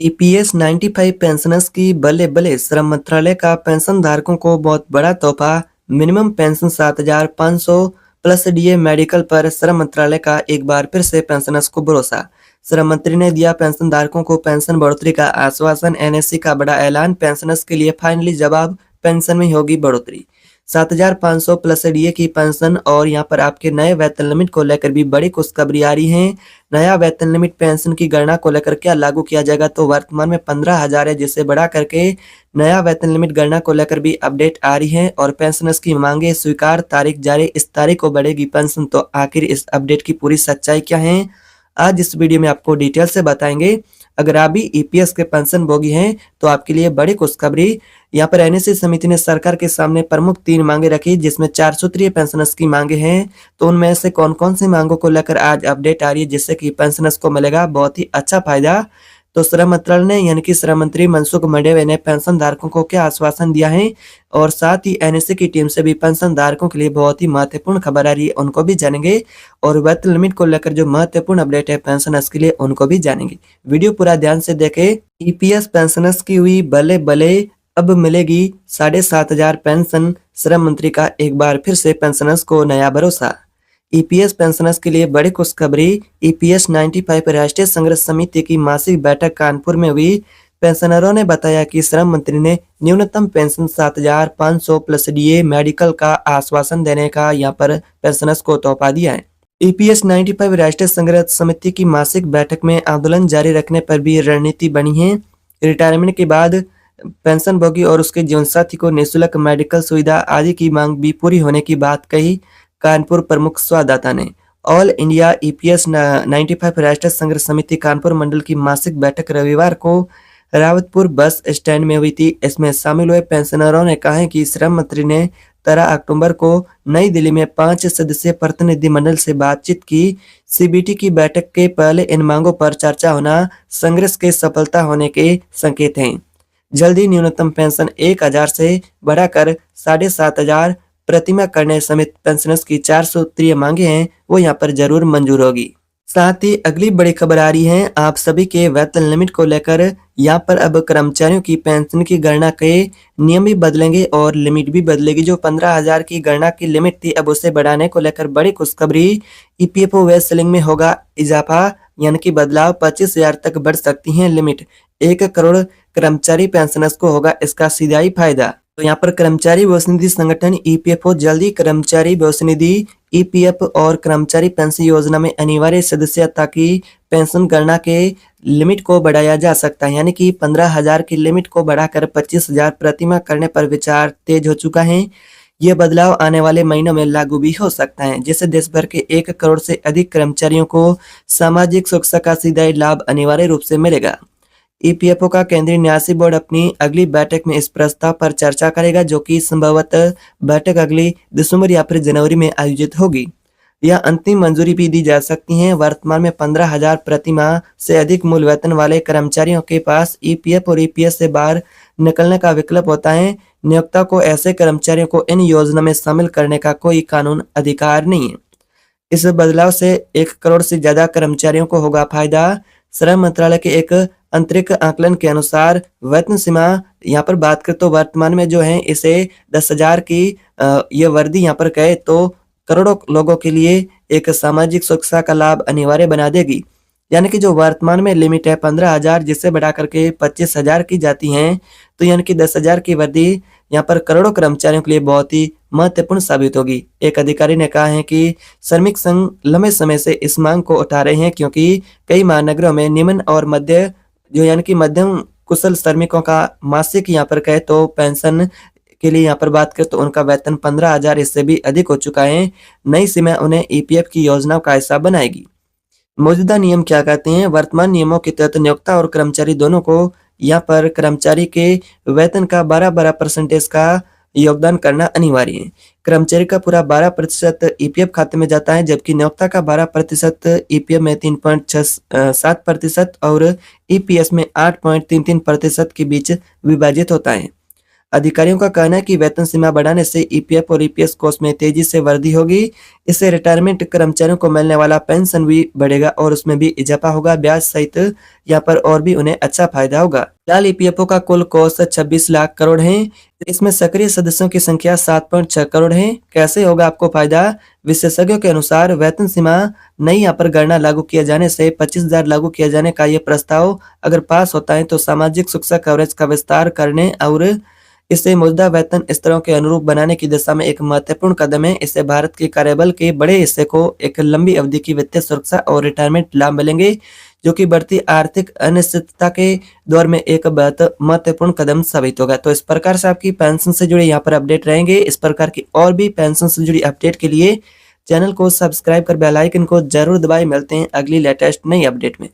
EPS 95 pensioners की बल्ले बल्ले। श्रम मंत्रालय का पेंशन धारकों को बहुत बड़ा तोहफा। Minimum pension 7,500 plus DA medical पर श्रम मंत्रालय का एक बार फिर से पेंशनर्स को भरोसा। श्रम मंत्री ने दिया पेंशन धारकों को पेंशन बढ़ोतरी का आश्वासन। एनएससी का बड़ा ऐलान, पेंशनर्स के लिए फाइनली जवाब, पेंशन में होगी बढ़ोतरी। 7,500 प्लस डीए की पेंशन और यहाँ पर आपके नए वेतन लिमिट को लेकर भी बड़ी खुशखबरी आ रही है। नया वेतन लिमिट पेंशन की गणना को लेकर क्या लागू किया जाएगा, तो वर्तमान में 15,000 है, जिसे बढ़ा करके नया वेतन लिमिट गणना को लेकर भी अपडेट आ रही है। और पेंशनर्स की मांगे स्वीकार, तारीख जारी, इस तारीख को बढ़ेगी पेंशन। तो आखिर इस अपडेट की पूरी सच्चाई क्या है, आज इस वीडियो में आपको डिटेल से बताएंगे। अगर आप भी ईपीएस के पेंशन भोगी हैं तो आपके लिए बड़ी खुशखबरी। यहाँ पर एनएससी समिति ने सरकार के सामने प्रमुख 3 मांगे रखी, जिसमें 4 सूत्रीय पेंशनर्स की मांगे हैं। तो उनमें से कौन कौन सी मांगों को लेकर आज अपडेट आ रही है, जिससे कि पेंशनर्स को मिलेगा बहुत ही अच्छा फायदा। तो श्रम मंत्रालय ने यानी कि श्रम मंत्री मनसुख मंडाविया ने पेंशन धारकों को क्या आश्वासन दिया है, और साथ ही एनएससी की टीम से भी पेंशन धारकों के लिए बहुत ही महत्वपूर्ण खबर आ रही है, उनको भी जानेंगे। और वेतन लिमिट को लेकर जो महत्वपूर्ण अपडेट है पेंशनर्स के लिए, उनको भी जानेंगे। वीडियो पूरा ध्यान से देखें। ईपीएस पेंशनर्स की हुई बल्ले बल्ले, अब मिलेगी 7,500 पेंशन। श्रम मंत्री का एक बार फिर से पेंशनर्स को नया भरोसा। ईपीएस पेंशनर्स के लिए बड़ी खुशखबरी। ईपीएस 95 राष्ट्रीय संघर्ष समिति की मासिक बैठक कानपुर में हुई। पेंशनरों ने बताया कि श्रम मंत्री ने न्यूनतम पेंशन 7,500 प्लस डीए मेडिकल का आश्वासन देने का यहाँ पर पेंशनर्स को तोहफा दिया है। ईपीएस 95 राष्ट्रीय संघर्ष समिति की मासिक बैठक में आंदोलन जारी रखने पर भी रणनीति बनी है। रिटायरमेंट के बाद पेंशन भोगी और उसके जीवनसाथी को निःशुल्क मेडिकल सुविधा आदि की मांग भी पूरी होने की बात कही कानपुर प्रमुख संवाददाता ने। ऑल इंडिया ईपीएस 95 राष्ट्रीय संघर्ष समिति कानपुर मंडल की मासिक बैठक रविवार को रावतपुर बस स्टैंड में हुई थी। इसमें शामिल हुए पेंशनरों ने कहा है कि श्रम मंत्री ने 13 अक्टूबर को नई दिल्ली में 5 सदस्यीय प्रतिनिधिमंडल से बातचीत की। सीबीटी की बैठक के पहले इन मांगों पर चर्चा होना संघर्ष के सफलता होने के संकेत हैं। जल्दी न्यूनतम पेंशन 1,000 से बढ़ाकर 7,500 प्रतिमाह करने समेत पेंशनर्स की 4 सूत्रीय मांगे हैं, वो यहाँ पर जरूर मंजूर होगी। साथ ही अगली बड़ी खबर आ रही है आप सभी के वेतन लिमिट को लेकर। यहाँ पर अब कर्मचारियों की पेंशन की गणना के नियम भी बदलेंगे और लिमिट भी बदलेगी। जो 15,000 की गणना की लिमिट थी, अब उसे बढ़ाने को लेकर बड़ी खुशखबरी। ईपीएफओ वेज सेलिंग में होगा इजाफा, यानी कि बदलाव। 25,000 तक बढ़ सकती है लिमिट। 1 करोड़ कर्मचारी पेंशनर्स को होगा इसका सीधा ही फायदा। तो यहाँ पर कर्मचारी भविष्य निधि संगठन ईपीएफओ जल्दी कर्मचारी भविष्य निधि ईपीएफ और कर्मचारी पेंशन योजना में अनिवार्य सदस्यता की पेंशन गणना के लिमिट को बढ़ाया जा सकता है। यानी कि 15,000 की लिमिट को बढ़ाकर 25,000 प्रतिमाह करने पर विचार तेज हो चुका है। यह बदलाव आने वाले महीनों में लागू भी हो सकता है, जिससे देश भर के 1 करोड़ से अधिक कर्मचारियों को सामाजिक सुरक्षा का सीधा लाभ अनिवार्य रूप से मिलेगा। ईपीएफओ का केंद्रीय न्यासी बोर्ड अपनी अगली बैठक में इस प्रस्ताव पर चर्चा करेगा, जो कि संभवतः बैठक अगली दिसंबर या फिर जनवरी में आयोजित होगी। यह अंतिम मंजूरी भी दी जा सकती है। वर्तमान में 15,000 प्रतिमाह से अधिक मूल वेतन वाले कर्मचारियों के पास ईपीएफ और ईपीएस से बाहर निकलने का विकल्प होता है। नियोक्ता को ऐसे कर्मचारियों को इन योजना में शामिल करने का कोई कानून अधिकार नहीं है। इस बदलाव से 1 करोड़ से ज्यादा कर्मचारियों को होगा फायदा। श्रम मंत्रालय के एक आंतरिक आकलन के अनुसार वेतन सीमा यहाँ पर बात करें तो वर्तमान में जो है इसे 10,000 की ये वर्दी यहाँ पर कहे तो करोड़ों लोगों के लिए एक सामाजिक सुरक्षा का लाभ अनिवार्य बना देगी। यानी कि जो वर्तमान में लिमिट है 15,000, जिससे बढ़ा करके 25,000 की जाती हैं, तो यानी कि 10,000 की वर्दी यहाँ पर करोड़ों कर्मचारियों के लिए बहुत ही महत्वपूर्ण साबित होगी। एक अधिकारी ने कहा है कि श्रमिक संघ लंबे समय से इस मांग को उठा रहे हैं, क्योंकि कई महानगरों में निम्न और मध्य जो यानी कि मध्यम कुशल श्रमिकों का मासिक यहाँ पर कहे तो पेंशन के लिए यहाँ पर बात करें तो उनका वेतन 15,000 इससे भी अधिक हो चुका है। नई सीमा उन्हें ईपीएफ की योजनाओं का हिस्सा बनाएगी। मौजूदा नियम क्या कहते हैं? वर्तमान नियमों के तहत नियोक्ता और कर्मचारी दोनों को यहाँ पर कर्मचारी के वेतन का 12% का योगदान करना अनिवार्य है। कर्मचारी का पूरा 12% ईपीएफ खाते में जाता है, जबकि नियोक्ता का 12% ईपीएफ में 3.7% और ईपीएस में 8.33% के बीच विभाजित होता है। अधिकारियों का कहना है कि वेतन सीमा बढ़ाने से ईपीएफ और ईपीएस कोष में तेजी से वृद्धि होगी। इससे रिटायरमेंट कर्मचारियों को मिलने वाला पेंशन भी बढ़ेगा और उसमें भी इजाफा होगा। ब्याज सहित यहाँ पर और भी उन्हें अच्छा फायदा होगा। फिलहाल ईपीएफओ का कुल कोष 26 लाख करोड़ है। इसमें सक्रिय सदस्यों की संख्या 7.6 करोड़ है। कैसे होगा आपको फायदा? विशेषज्ञों के अनुसार वेतन सीमा नई यहाँ पर गणना लागू किए जाने से 25,000 लागू किए जाने का ये प्रस्ताव अगर पास होता है तो सामाजिक सुरक्षा कवरेज का विस्तार करने और इसे मौजूदा वेतन स्तरों के अनुरूप बनाने की दिशा में एक महत्वपूर्ण कदम है। इससे भारत के कार्यबल के बड़े हिस्से को एक लंबी अवधि की वित्तीय सुरक्षा और रिटायरमेंट लाभ मिलेंगे, जो कि बढ़ती आर्थिक अनिश्चितता के दौर में एक बहुत महत्वपूर्ण कदम साबित होगा। तो इस प्रकार से आपकी पेंशन से जुड़े यहाँ पर अपडेट रहेंगे। इस प्रकार की और भी पेंशन से जुड़ी अपडेट के लिए चैनल को सब्सक्राइब कर बेल आइकन को जरूर दबाएं। मिलते हैं अगली लेटेस्ट नई अपडेट में।